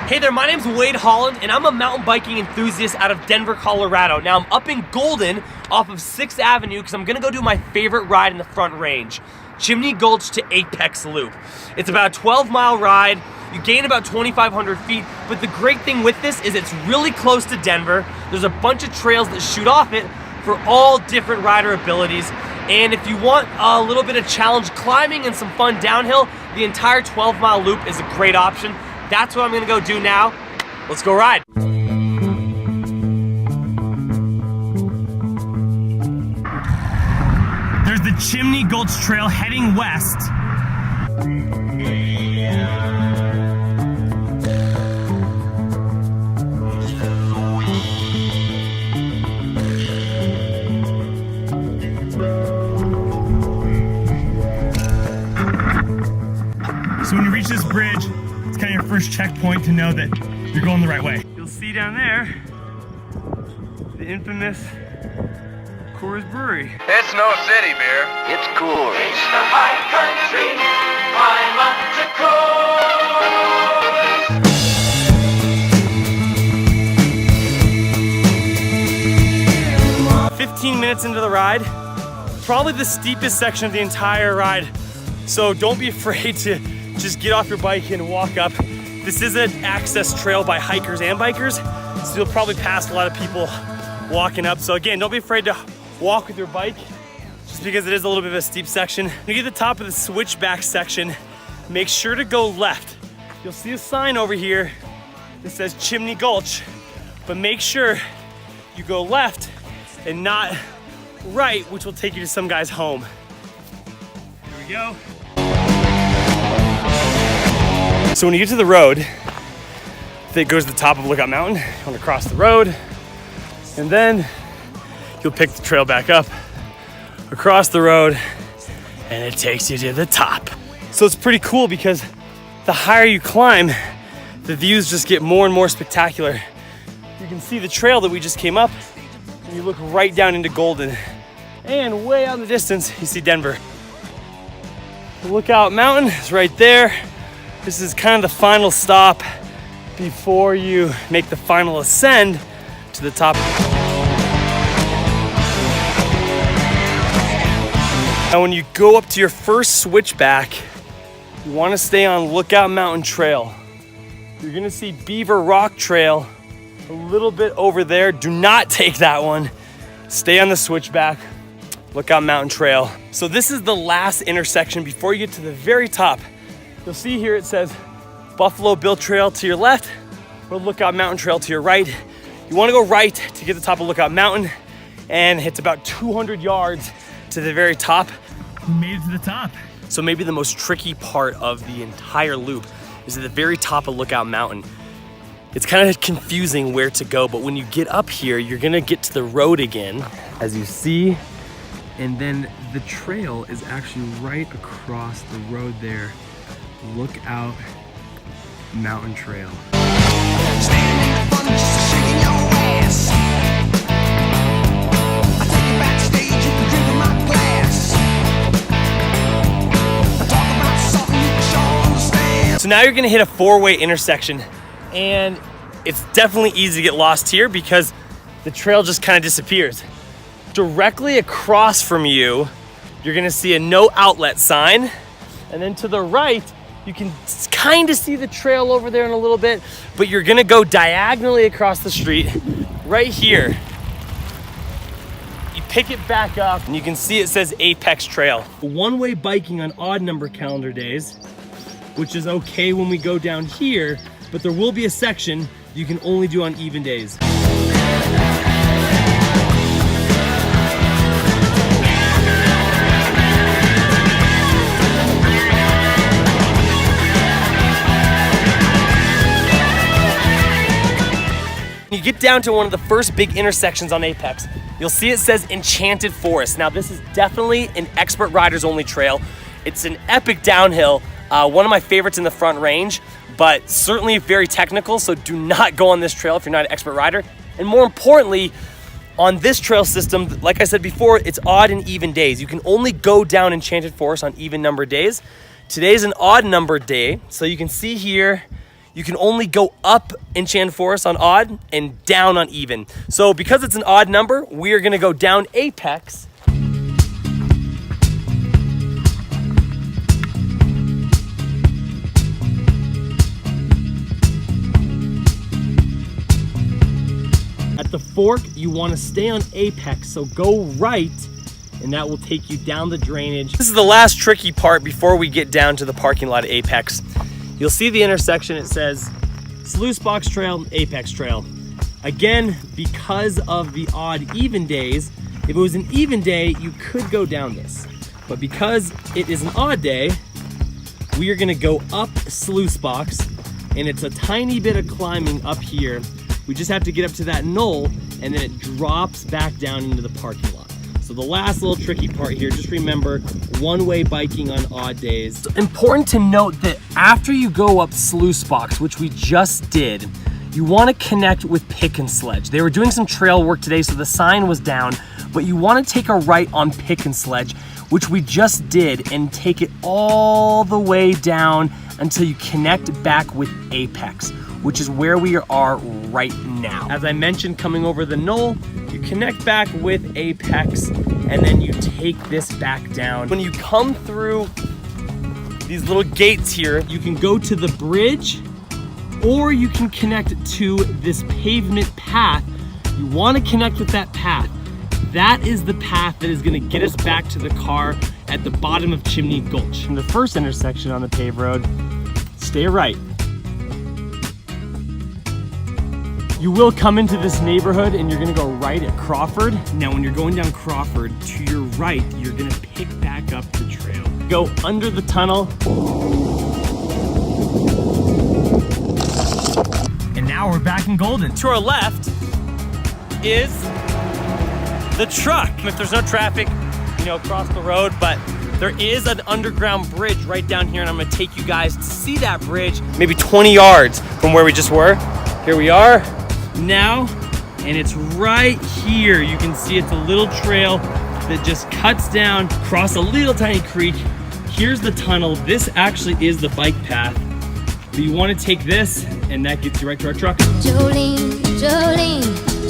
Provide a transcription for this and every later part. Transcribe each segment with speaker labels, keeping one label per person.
Speaker 1: Hey there, my name's Wade Holland, and I'm a mountain biking enthusiast out of Denver, Colorado. Now I'm up in Golden off of 6th Avenue because I'm gonna go do my favorite ride in the Front Range, Chimney Gulch to Apex Loop. It's about a 12-mile ride. You gain about 2,500 feet, but the great thing with this is it's really close to Denver. There's a bunch of trails that shoot off it for all different rider abilities. And if you want a little bit of challenge climbing and some fun downhill, the entire 12-mile loop is a great option. That's what I'm gonna go do now. Let's go ride. There's the Chimney Gulch Trail heading west. So when you reach this bridge, it's kind of your first checkpoint to know that you're going the right way. You'll see down there the infamous Coors Brewery.
Speaker 2: It's no city beer. It's Coors.
Speaker 3: It's the high country, climb up to Coors.
Speaker 1: 15 minutes into the ride, probably the steepest section of the entire ride. So don't be afraid to just get off your bike and walk up. This is an access trail by hikers and bikers, so you'll probably pass a lot of people walking up. So again, don't be afraid to walk with your bike, just because it is a little bit of a steep section. When you get to the top of the switchback section, make sure to go left. You'll see a sign over here that says Chimney Gulch, but make sure you go left and not right, which will take you to some guy's home. Here we go. So when you get to the road that goes to the top of Lookout Mountain, you want to cross the road, and then you'll pick the trail back up across the road, and it takes you to the top. So it's pretty cool because the higher you climb, the views just get more and more spectacular. You can see the trail that we just came up, and you look right down into Golden, and way out in the distance, you see Denver. The Lookout Mountain is right there. This is kind of the final stop before you make the final ascend to the top. Now when you go up to your first switchback, you want to stay on Lookout Mountain Trail. You're gonna see Beaver Rock Trail a little bit over there. Do not take that one. Stay on the switchback, Lookout Mountain Trail. So this is the last intersection before you get to the very top. You'll see here it says Buffalo Bill Trail to your left or Lookout Mountain Trail to your right. You want to go right to get to the top of Lookout Mountain, and it's about 200 yards to the very top. We made it to the top. So maybe the most tricky part of the entire loop is at the very top of Lookout Mountain. It's kind of confusing where to go, but when you get up here, you're gonna get to the road again, as you see, and then the trail is actually right across the road there. Lookout Mountain Trail.
Speaker 3: Standing in front just shaking your ass. I take you backstage, you can drink from my glass. I talk about something you can sure understand.
Speaker 1: So now you're gonna hit a four-way intersection, and it's definitely easy to get lost here because the trail just kind of disappears. Directly across from you, you're gonna see a no outlet sign, and then to the right, you can kind of see the trail over there in a little bit, but you're gonna go diagonally across the street right here. You pick it back up and you can see it says Apex Trail. One-way biking on odd number calendar days, which is okay when we go down here, but there will be a section you can only do on even days. You get down to one of the first big intersections on Apex, you'll see it says Enchanted Forest. Now this is definitely an expert riders only trail. It's an epic downhill, one of my favorites in the Front Range, but certainly very technical, so do not go on this trail if you're not an expert rider. And more importantly, on this trail system, like I said before, it's odd and even days. You can only go down Enchanted Forest on even numbered days. Today's an odd numbered day, so you can see here, you can only go up Enchanted Forest on odd and down on even. So because it's an odd number, we are gonna go down apex. At the fork, you wanna stay on apex, so go right, and that will take you down the drainage. This is the last tricky part before we get down to the parking lot at apex. You'll see the intersection, it says Sluice Box Trail, Apex Trail. Again, because of the odd even days, if it was an even day, you could go down this. But because it is an odd day, we are gonna go up Sluice Box, and it's a tiny bit of climbing up here. We just have to get up to that knoll, and then it drops back down into the parking lot. So the last little tricky part here, just remember, one-way biking on odd days. It's important to note that after you go up Sluice Box, which we just did, you wanna connect with Pick and Sledge. They were doing some trail work today, so the sign was down, but you wanna take a right on Pick and Sledge, which we just did, and take it all the way down until you connect back with Apex, which is where we are right now. As I mentioned, coming over the knoll, you connect back with Apex, and then you take this back down. When you come through these little gates here, you can go to the bridge, or you can connect to this pavement path. You wanna connect with that path. That is the path that is gonna get us back to the car at the bottom of Chimney Gulch. In the first intersection on the paved road, stay right. You will come into this neighborhood and you're gonna go right at Crawford. Now when you're going down Crawford, to your right, you're gonna pick back up the trail. Go under the tunnel. And now we're back in Golden. To our left is the truck. If there's no traffic, across the road, but there is an underground bridge right down here, and I'm gonna take you guys to see that bridge, maybe 20 yards from where we just were. Here we are now, and it's right here. You can see it's a little trail that just cuts down across a little tiny creek. Here's the tunnel. This actually is the bike path. But you wanna take this, and that gets you right to our truck.
Speaker 4: Jolene, Jolene,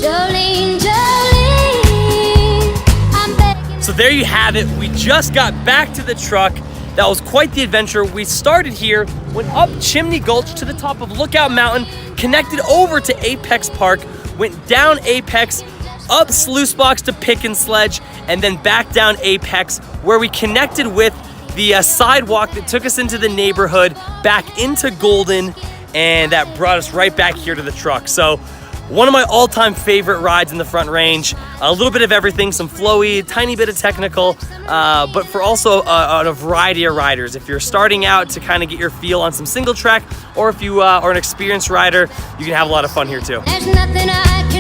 Speaker 4: Jolene, Jolene, I'm begging.
Speaker 1: So there you have it. We just got back to the truck. That was quite the adventure. We started here, went up Chimney Gulch to the top of Lookout Mountain, connected over to Apex Park, went down Apex, up Sluice Box to Pick and Sledge, and then back down Apex, where we connected with the sidewalk that took us into the neighborhood, back into Golden, and that brought us right back here to the truck. So one of my all-time favorite rides in the Front Range. A little bit of everything, some flowy, tiny bit of technical, but for also a variety of riders. If you're starting out to kind of get your feel on some single track, or if you are an experienced rider, you can have a lot of fun here too.
Speaker 4: There's nothing I can